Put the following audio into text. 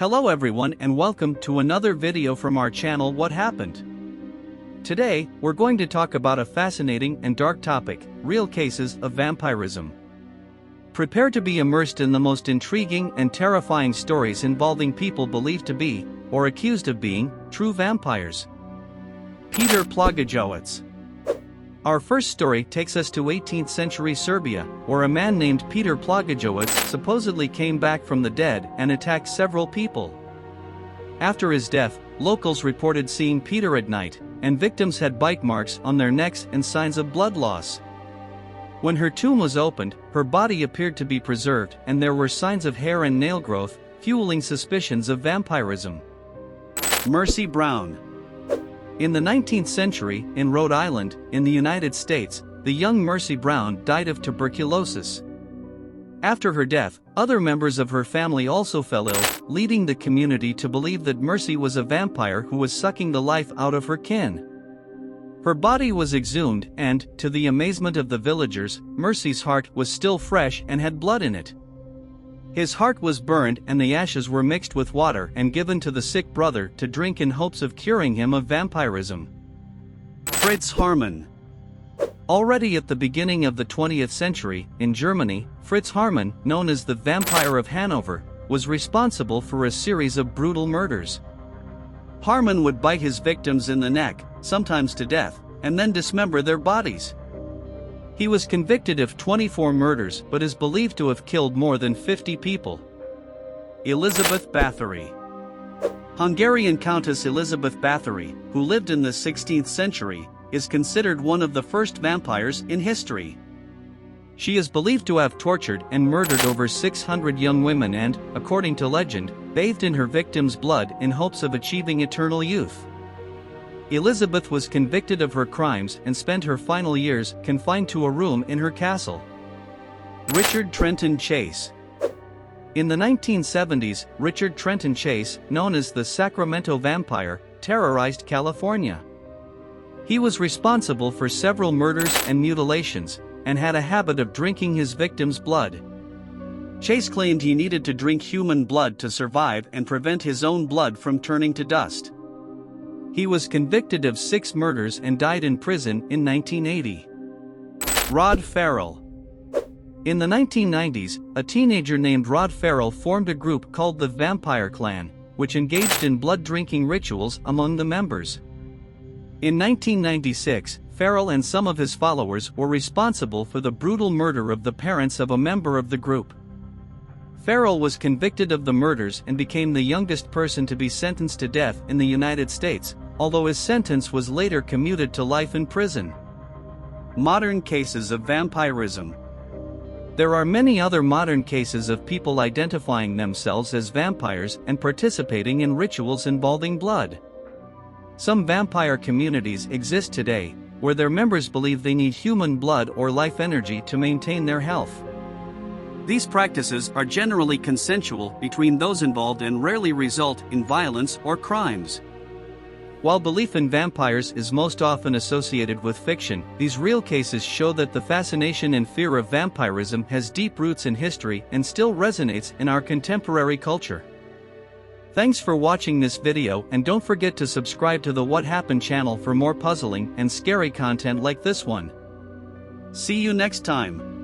Hello everyone and welcome to another video from our channel What Happened? Today, we're going to talk about a fascinating and dark topic, real cases of vampirism. Prepare to be immersed in the most intriguing and terrifying stories involving people believed to be, or accused of being, true vampires. Peter Plagojewicz. Our first story takes us to 18th century Serbia, where a man named Peter Plagojewicz supposedly came back from the dead and attacked several people. After his death, locals reported seeing Peter at night, and victims had bite marks on their necks and signs of blood loss. When her tomb was opened, her body appeared to be preserved and there were signs of hair and nail growth, fueling suspicions of vampirism. Mercy Brown. In the 19th century, in Rhode Island, in the United States, the young Mercy Brown died of tuberculosis. After her death, other members of her family also fell ill, leading the community to believe that Mercy was a vampire who was sucking the life out of her kin. Her body was exhumed and, to the amazement of the villagers, Mercy's heart was still fresh and had blood in it. His heart was burned and the ashes were mixed with water and given to the sick brother to drink in hopes of curing him of vampirism. Fritz Haarmann. Already at the beginning of the 20th century, in Germany, Fritz Haarmann, known as the Vampire of Hanover, was responsible for a series of brutal murders. Haarmann would bite his victims in the neck, sometimes to death, and then dismember their bodies. He was convicted of 24 murders but is believed to have killed more than 50 people. Elizabeth Bathory. Hungarian Countess Elizabeth Bathory, who lived in the 16th century, is considered one of the first vampires in history. She is believed to have tortured and murdered over 600 young women and, according to legend, bathed in her victims' blood in hopes of achieving eternal youth. Elizabeth was convicted of her crimes and spent her final years confined to a room in her castle. Richard Trenton Chase. In the 1970s, Richard Trenton Chase, known as the Sacramento Vampire, terrorized California. He was responsible for several murders and mutilations, and had a habit of drinking his victims' blood. Chase claimed he needed to drink human blood to survive and prevent his own blood from turning to dust. He was convicted of 6 murders and died in prison in 1980. Rod Farrell. In the 1990s, a teenager named Rod Farrell formed a group called the Vampire Clan, which engaged in blood-drinking rituals among the members. In 1996, Farrell and some of his followers were responsible for the brutal murder of the parents of a member of the group. Farrell was convicted of the murders and became the youngest person to be sentenced to death in the United States, although his sentence was later commuted to life in prison. Modern cases of vampirism. There are many other modern cases of people identifying themselves as vampires and participating in rituals involving blood. Some vampire communities exist today, where their members believe they need human blood or life energy to maintain their health. These practices are generally consensual between those involved and rarely result in violence or crimes. While belief in vampires is most often associated with fiction, these real cases show that the fascination and fear of vampirism has deep roots in history and still resonates in our contemporary culture. Thanks for watching this video and don't forget to subscribe to the What Happened channel for more puzzling and scary content like this one. See you next time.